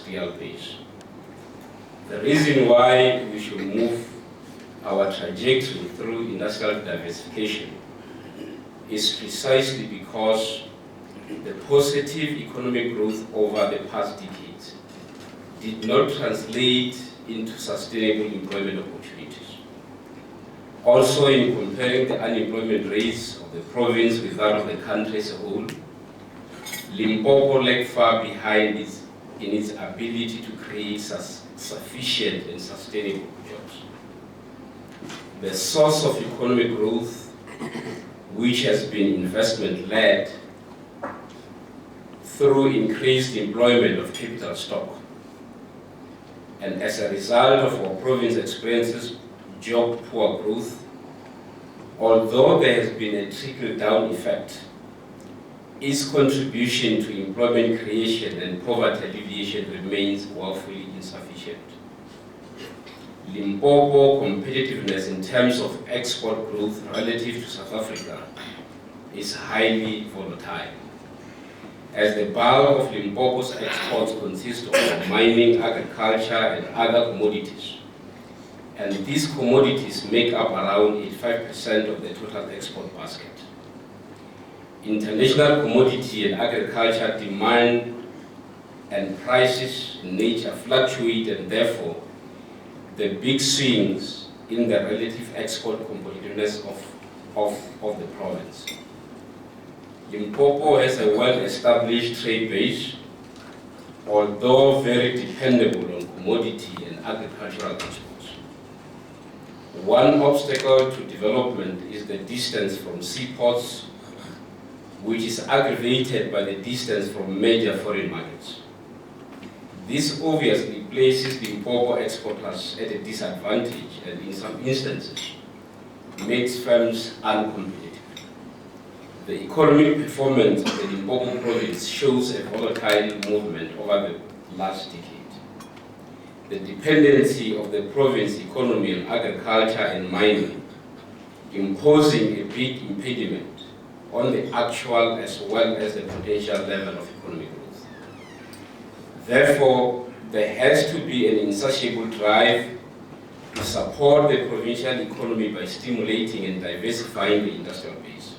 industrial base. The reason why we should move our trajectory through industrial diversification is precisely because the positive economic growth over the past decades did not translate into sustainable employment opportunities. Also, in comparing the unemployment rates of the province with that of the country as a whole, Limpopo lagged far behind in its ability to create sufficient and sustainable jobs. The source of economic growth, which has been investment-led through increased employment of capital stock, and as a result of our province experiences job-poor growth, although there has been a trickle-down effect, its contribution to employment creation and poverty alleviation remains woefully insufficient. Limpopo competitiveness in terms of export growth relative to South Africa is highly volatile, as the bulk of Limpopo's exports consist of mining, agriculture, and other commodities. And these commodities make up around 85% of the total export basket. International commodity and agriculture demand and prices in nature fluctuate, and therefore the big swings in the relative export competitiveness of the province. Limpopo has a well-established trade base, although very dependable on commodity and agricultural exports. One obstacle to development is the distance from seaports, which is aggravated by the distance from major foreign markets. This obviously places Limpopo exporters at a disadvantage and in some instances makes firms uncompetitive. The economic performance of the Limpopo province shows a volatile movement over the last decade. The dependency of the province economy on agriculture and mining, imposing a big impediment on the actual as well as the potential level of economic growth. Therefore, there has to be an insatiable drive to support the provincial economy by stimulating and diversifying the industrial base,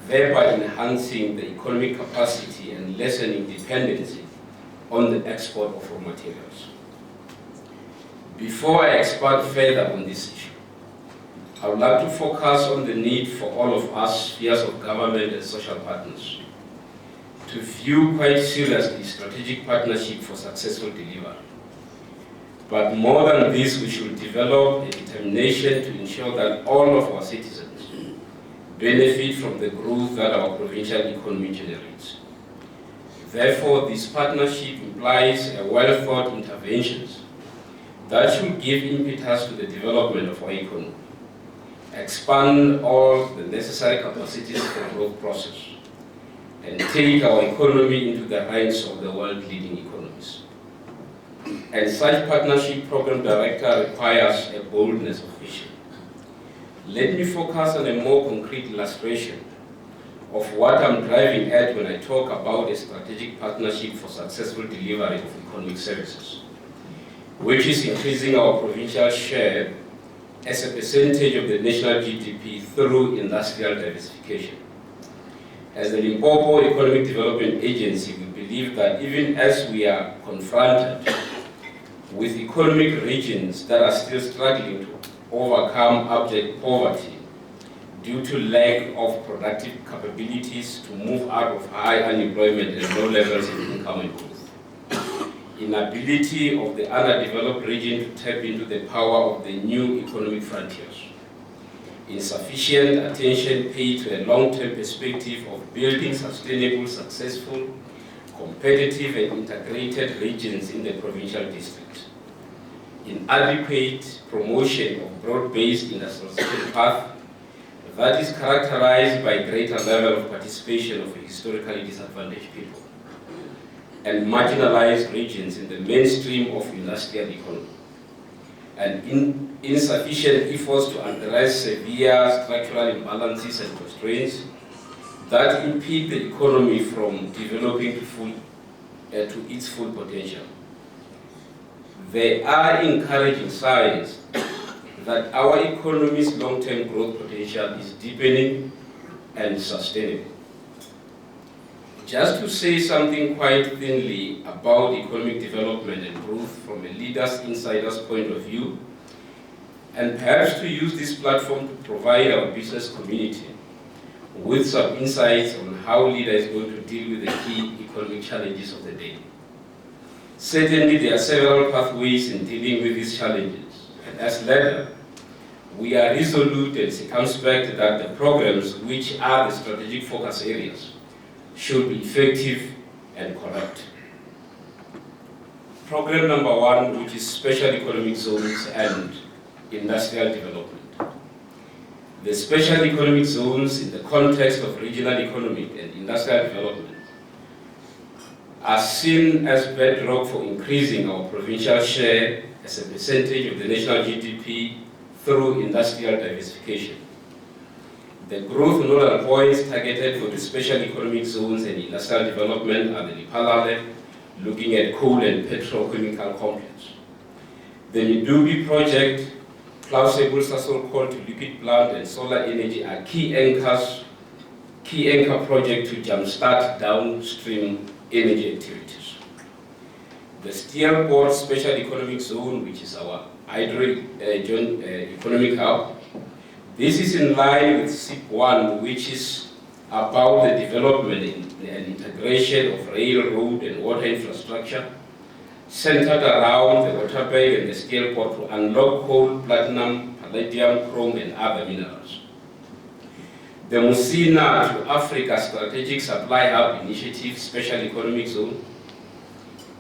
thereby enhancing the economic capacity and lessening dependency on the export of raw materials. Before I expand further on this issue, I would like to focus on the need for all of us, spheres of government and social partners, to view quite seriously strategic partnership for successful delivery. But more than this, we should develop a determination to ensure that all of our citizens benefit from the growth that our provincial economy generates. Therefore, this partnership implies a well-thought interventions that should give impetus to the development of our economy, expand all the necessary capacities for the growth process, and take our economy into the ranks of the world-leading economies. And such partnership program director requires a boldness of vision. Let me focus on a more concrete illustration of what I'm driving at when I talk about a strategic partnership for successful delivery of economic services, which is increasing our provincial share as a percentage of the national GDP through industrial diversification. As the Limpopo Economic Development Agency, we believe that even as we are confronted with economic regions that are still struggling to overcome abject poverty due to lack of productive capabilities to move out of high unemployment and low levels of income and growth, inability of the underdeveloped region to tap into the power of the new economic frontiers, insufficient attention paid to a long-term perspective of building sustainable, successful, competitive and integrated regions in the provincial district, inadequate promotion of broad-based industrialization path that is characterized by greater level of participation of historically disadvantaged people, and marginalized regions in the mainstream of industrial economy, and insufficient efforts to address severe structural imbalances and constraints that impede the economy from developing to full to its full potential. There are encouraging signs that our economy's long-term growth potential is deepening and sustainable. Just to say something quite thinly about economic development and growth from a leader's insider's point of view, and perhaps to use this platform to provide our business community with some insights on how Leda is going to deal with the key economic challenges of the day. Certainly, there are several pathways in dealing with these challenges, and as Leda, we are resolute and circumspect that the programs, which are the strategic focus areas, should be effective and correct. Program number 1, which is special economic zones and industrial development. The special economic zones in the context of regional economic and industrial development are seen as bedrock for increasing our provincial share as a percentage of the national GDP through industrial diversification. The growth nodal points targeted for the special economic zones and industrial development are the Lephalale, looking at coal and petrochemical complex. The Medupi project, plausible Sasol coal to liquid plant and solar energy are key anchor projects to jumpstart downstream energy activities. The Steelport Special Economic Zone, which is our joint economic hub, this is in line with SIP1, which is about the development and integration of railroad and water infrastructure centered around the water bag and the Steelport to unlock coal, platinum, palladium, chrome, and other minerals. The Musina to Africa Strategic Supply Hub Initiative Special Economic Zone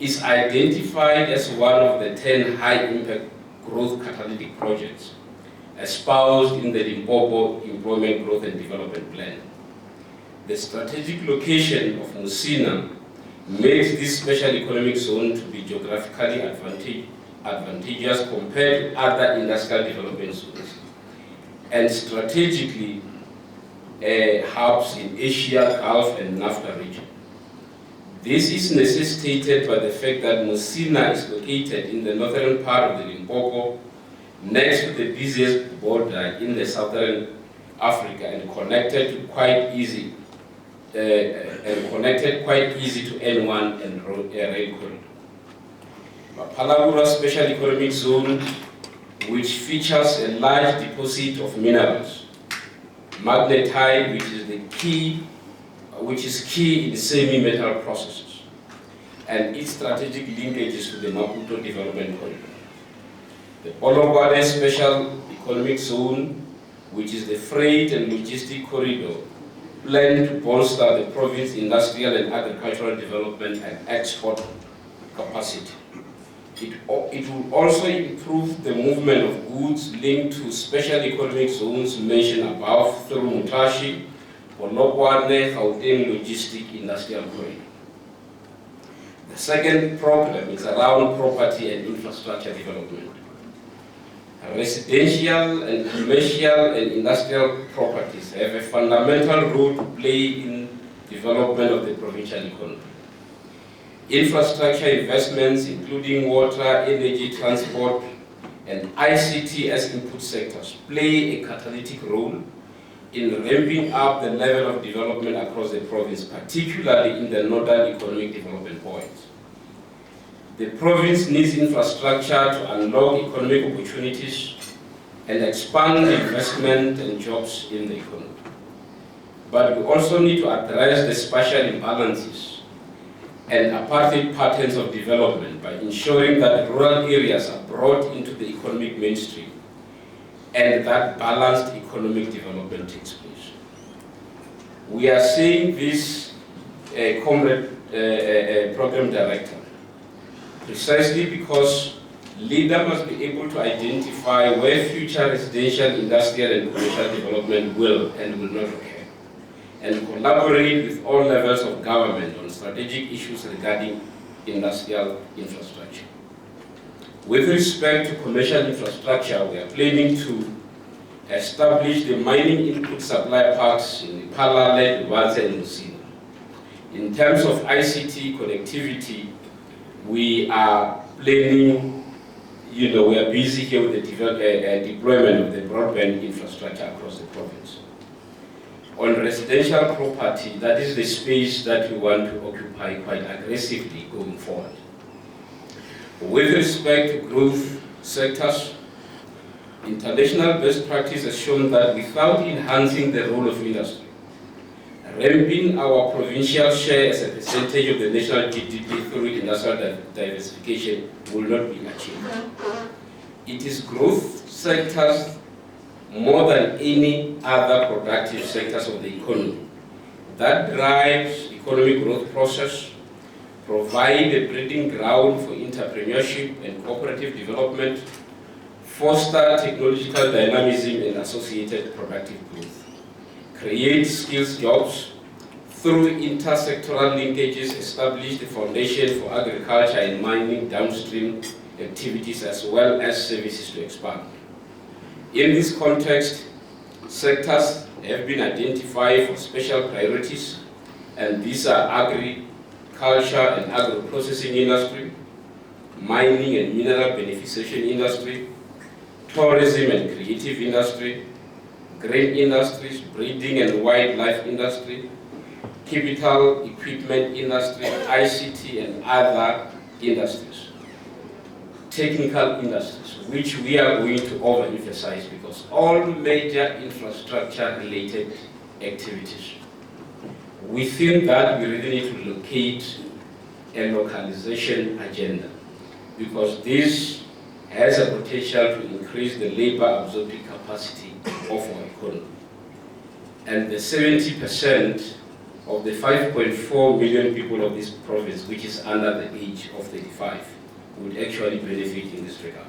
is identified as one of the 10 high-impact growth catalytic projects espoused in the Limpopo Employment Growth and Development Plan. The strategic location of Musina makes this special economic zone to be geographically advantageous compared to other industrial development zones, and strategically hubs in Asia, Gulf, and NAFTA region. This is necessitated by the fact that Musina is located in the northern part of the Limpopo, next to the busiest border in the southern Africa, and connected quite easy to N1 and rail corridor. Palagura Special Economic Zone, which features a large deposit of minerals, magnetite, which is key in semi-metal processes, and its strategic linkages to the Maputo Development Corridor. The Polokwane Special Economic Zone, which is the freight and logistic corridor, planned to bolster the province's industrial and agricultural development and export capacity. It will also improve the movement of goods linked to special economic zones mentioned above through Mutashi, Polokwane, Gauteng Logistic Industrial Corridor. The second program is around property and infrastructure development. Residential and commercial and industrial properties have a fundamental role to play in development of the provincial economy. Infrastructure investments, including water, energy, transport, and ICT as input sectors, play a catalytic role in ramping up the level of development across the province, particularly in the nodal economic development points. The province needs infrastructure to unlock economic opportunities and expand investment and jobs in the economy. But we also need to address the spatial imbalances and apartheid patterns of development by ensuring that rural areas are brought into the economic mainstream and that balanced economic development takes place. We are saying this, Comrade Program Director, precisely because Leda must be able to identify where future residential, industrial, and commercial development will and will not occur, and collaborate with all levels of government on strategic issues regarding industrial infrastructure. With respect to commercial infrastructure, we are planning to establish the mining input supply parks in Lephalale, Lwanze, and Musina. In terms of ICT connectivity, we are planning, we are busy here with the deployment of the broadband infrastructure across the province. On residential property, that is the space that we want to occupy quite aggressively going forward. With respect to growth sectors, international best practice has shown that without enhancing the role of industry, ramping our provincial share as a percentage of the national GDP through industrial diversification will not be achieved. It is growth sectors more than any other productive sectors of the economy that drives economic growth process, provide a breeding ground for entrepreneurship and cooperative development, foster technological dynamism and associated productive growth, create skills jobs, through intersectoral linkages establish the foundation for agriculture and mining downstream activities as well as services to expand. In this context, sectors have been identified for special priorities, and these are agriculture and agro-processing industry, mining and mineral beneficiation industry, tourism and creative industry, grain industries, breeding and wildlife industry, capital equipment industry, ICT and other industries, technical industries, which we are going to overemphasize because all major infrastructure-related activities. Within that, we really need to locate a localization agenda because this has a potential to increase the labor absorbing capacity of our economy. And the 70% of the 5.4 million people of this province, which is under the age of 35, would actually benefit in this regard.